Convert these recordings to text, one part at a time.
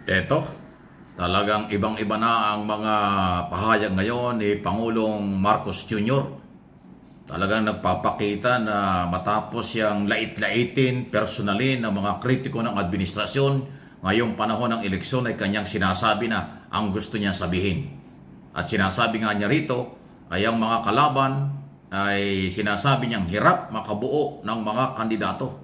Eto, talagang ibang-iba na ang mga pahayag ngayon ni Pangulong Marcos Jr. Talagang nagpapakita na matapos siyang lait-laitin, personalin ng mga kritiko ng administrasyon, ngayong panahon ng eleksyon ay kanyang sinasabi na ang gusto niya sabihin. At sinasabi nga niya rito ay ang mga kalaban ay sinasabi niyang hirap makabuo ng mga kandidato.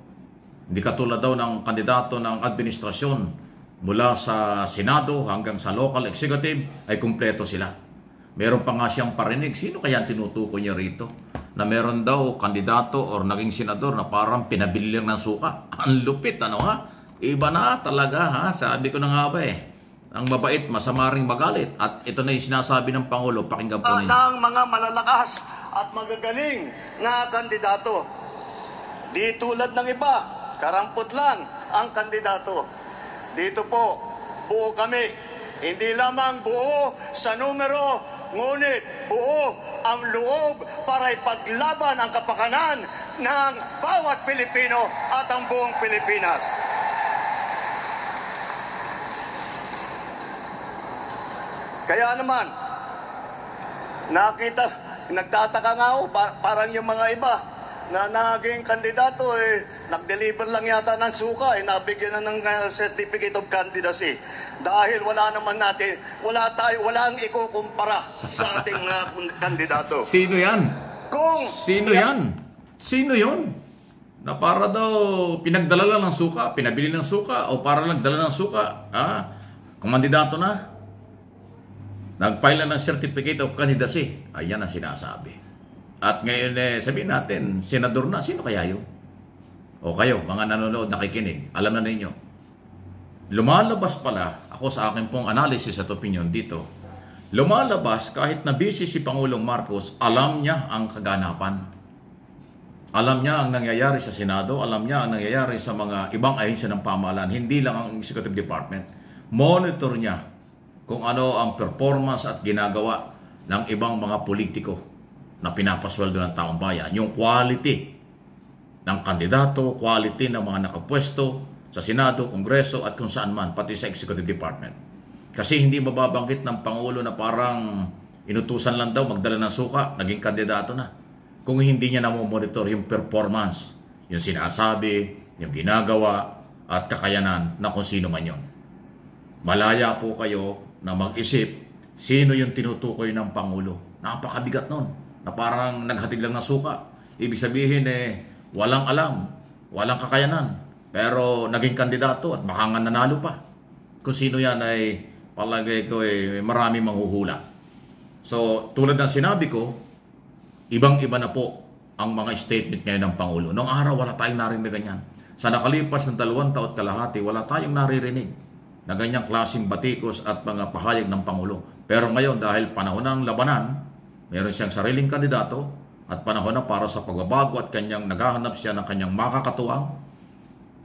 Hindi katulad daw ng kandidato ng administrasyon mula sa Senado hanggang sa local executive ay kumpleto sila. Meron pa nga siyang parinig. Sino kaya tinutukoy niya rito? Na meron daw kandidato or naging senador na parang pinabili lang ng suka. Ang lupit, ano ha? Iba na talaga ha? Sabi ko na nga ba eh. Ang mabait, masama ring magalit. At ito na yung sinasabi ng Pangulo. Pakinggan po ninyo. Ng mga malalakas at magagaling na kandidato. Di tulad ng iba, karampot lang ang kandidato. Dito po, buo kami. Hindi lamang buo sa numero, ngunit buo ang loob para ipaglaban ang kapakanan ng bawat Pilipino at ang buong Pilipinas. Kaya naman, nagtataka nga ako, parang yung mga iba na naging kandidato nag-deliver lang yata ng suka nabigyan na ng certificate of candidacy dahil wala ang ikukumpara sa ating kandidato. Sino yan? Sino yan? Na para daw pinagdala lang ng suka, pinabili ng suka o para lang dala ng suka. Kung kandidato na, nag-file na ng certificate of candidacy. Ayan ang sinasabi. At ngayon sabihin natin, senador na, sino kaya yun? O kayo, mga nanonood, nakikinig, alam na ninyo. Lumalabas pala, ako sa akin pong analysis at opinion dito, lumalabas kahit na busy si Pangulong Marcos, alam niya ang kaganapan. Alam niya ang nangyayari sa Senado, alam niya ang nangyayari sa mga ibang ahensya ng pamahalaan, hindi lang ang Executive Department. Monitor niya kung ano ang performance at ginagawa ng ibang mga politiko na pinapasweldo ng taong bayan. Yung quality ng kandidato, quality ng mga nakapwesto sa Senado, Kongreso at kung saan man, pati sa Executive Department. Kasi hindi mababanggit ng Pangulo na parang inutusan lang daw magdala ng suka, naging kandidato na. Kung hindi niya namomonitor yung performance, yung sinasabi, yung ginagawa at kakayanan na kung sino man yun. Malaya po kayo na mag-isip sino yung tinutukoy ng Pangulo. Napakabigat nun. Na parang naghatid lang ng suka. Ibig sabihin walang alam, walang kakayanan. Pero naging kandidato at baka nga nanalo pa. Kung sino yan ay palagay ko marami manghuhula. So tulad ng sinabi ko, ibang-iba na po ang mga statement ngayon ng Pangulo. Noong araw wala tayong narinig na ganyan. Sa nakalipas ng 2 taon at kalahati, wala tayong naririnig na ganyang klaseng batikos at mga pahayag ng Pangulo. Pero ngayon dahil panahon ng labanan, meron siyang sariling kandidato at panahon na para sa pagbabago at kanyang naghahanap siya ng kanyang makakatuwang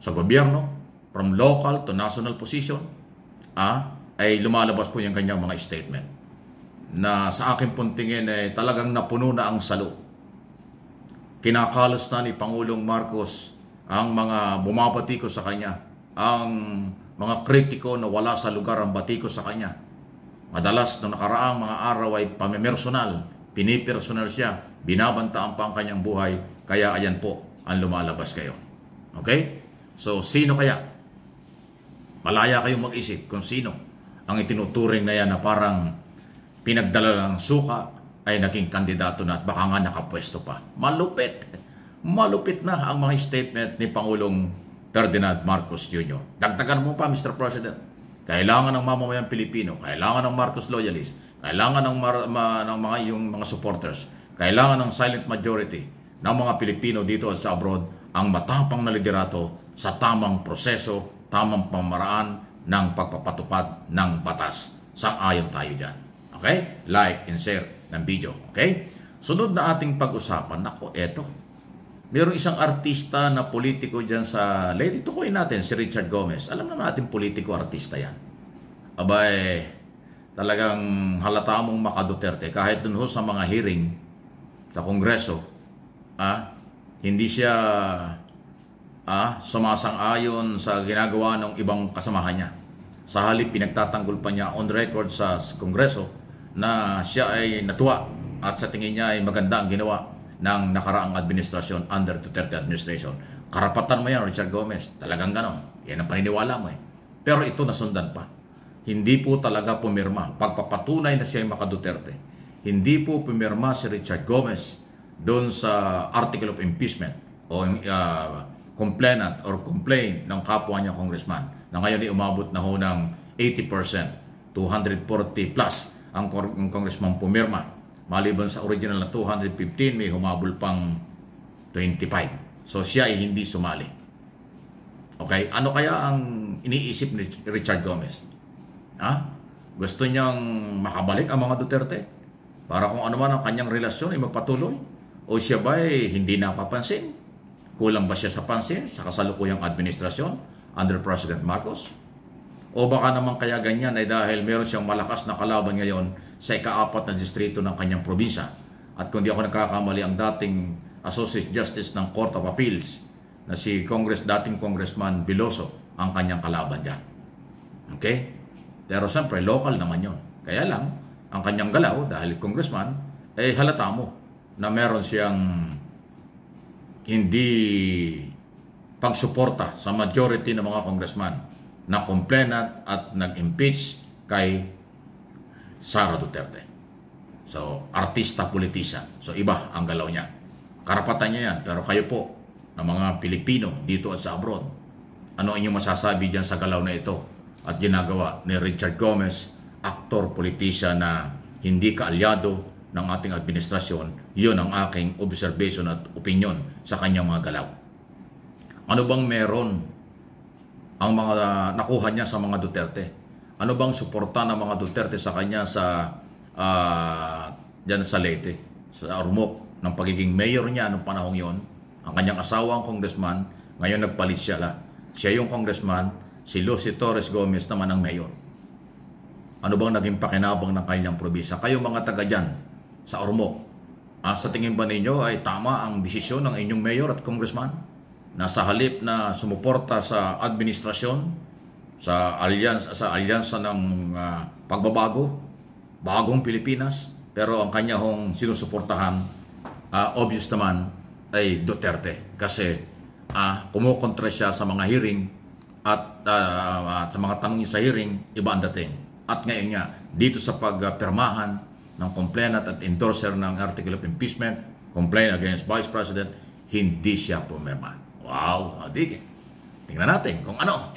sa gobyerno from local to national position ay lumalabas po yung kanyang mga statement na sa akin pong tingin talagang napuno na ang salo. Kinakalos na ni Pangulong Marcos ang mga bumabatiko sa kanya, ang mga kritiko na wala sa lugar ang batiko sa kanya. Madalas na nakaraang mga araw ay pamimersonal, pinipersonal siya, binabantaan pa ang kanyang buhay, kaya ayan po ang lumalabas kayo. Okay? So, sino kaya? Malaya kayong mag-isip kung sino ang itinuturing na yan na parang pinagdala ng suka ay naging kandidato na at baka nga nakapwesto pa. Malupit. Malupit na ang mga statement ni Pangulong Ferdinand Marcos Jr. Dagdagan mo pa, Mr. President. Kailangan ng mamamayang Pilipino, kailangan ng Marcos loyalists, kailangan ng mga supporters, kailangan ng silent majority ng mga Pilipino dito at sa abroad ang matapang na liderato sa tamang proseso, tamang pamaraan ng pagpapatupad ng batas. Sang-ayon tayo dyan. Okay? Like and share ng video. Okay? Sunod na ating pag-usapan. Nako, eto. Mayroong isang artista na politiko dyan sa lady. Tukuyin natin si Richard Gomez. Alam na natin politiko, artista yan. Abay, talagang halata mong maka-Duterte. Kahit dun ho sa mga hearing sa Kongreso, hindi siya sumasang-ayon sa ginagawa ng ibang kasamahan niya. Sa halip, pinagtatanggol pa niya on record sa Kongreso na siya ay natuwa at sa tingin niya ay maganda ang ginawa ng nakaraang administrasyon under Duterte administration. Karapatan mo yan, Richard Gomez. Talagang ganon. Yan ang paniniwala mo eh. Pero ito nasundan pa. Hindi po talaga pumirma. Pagpapatunay na siya ay maka-Duterte, hindi po pumirma si Richard Gomez doon sa article of impeachment o complainant or complaint ng kapwa niya congressman na ngayon ay umabot na ho ng 80%, 240 plus ang congressman pumirma. Maliban sa original na 215, may humabol pang 25. So siya ay hindi sumali. Okay? Ano kaya ang iniisip ni Richard Gomez? Gusto niyang makabalik ang mga Duterte? Para kung ano man ang kanyang relasyon ay magpatuloy? O siya ba ay hindi napapansin? Kulang ba siya sa pansin sa kasalukuyang administrasyon under President Marcos? O baka naman kaya ganyan ay dahil meron siyang malakas na kalaban ngayon sa ika-4 na distrito ng kanyang probinsya. At kung di ako nagkakamali, ang dating Associate Justice ng Court of Appeals na si dating Congressman Biloso ang kanyang kalaban dyan. Okay? Pero siyempre, local naman yun. Kaya lang, ang kanyang galaw, dahil congressman, eh halata mo na meron siyang hindi pagsuporta sa majority ng mga congressman na complainant at nag-impeach kay Sara Duterte. So, artista, politician. So, iba ang galaw niya. Karapatan niya yan. Pero kayo po, na mga Pilipino dito at sa abroad, ano inyong masasabi dyan sa galaw na ito at ginagawa ni Richard Gomez, aktor, politician na hindi kaalyado ng ating administrasyon? Yun ang aking observation at opinion sa kanyang mga galaw. Ano bang meron ang mga nakuha niya sa mga Duterte? Ano bang suporta ng mga Duterte sa kanya sa dyan sa Leyte, sa Ormoc, ng pagiging mayor niya noong panahong yon? Ang kanyang asawa ang congressman, ngayon nagpalit siya la. Siya yung congressman, si Lucy Torres Gomez naman ang mayor. Ano bang naging pakinabang ng kanyang probinsya? Kayo mga taga dyan sa Ormoc, sa tingin ba ninyo ay tama ang desisyon ng inyong mayor at congressman na sa halip na sumuporta sa administrasyon, sa alyansa ng pagbabago, bagong Pilipinas, pero ang kanya hong sinusuportahan, obvious naman, ay Duterte. Kasi kumukontra siya sa mga hearing at sa mga tanong sa hearing, iba ang dating. At ngayon nga, dito sa pagpirmahan ng complainant at endorser ng article of impeachment, complaint against Vice President, hindi siya pumirma. Wow! Tingnan natin kung ano.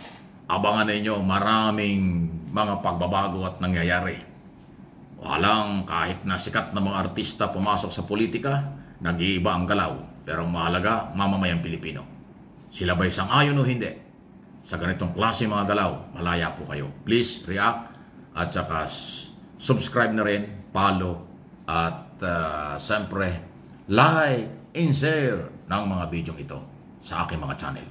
Abangan ninyo, maraming mga pagbabago at nangyayari. Walang kahit na sikat na mga artista pumasok sa politika, nag-iiba ang galaw. Pero mahalaga, mamamayang Pilipino. Sila ba'y sang-ayon o hindi? Sa ganitong klase mga galaw, malaya po kayo. Please react at saka subscribe na rin, follow at siyempre like and share ng mga video ito sa aking mga channel.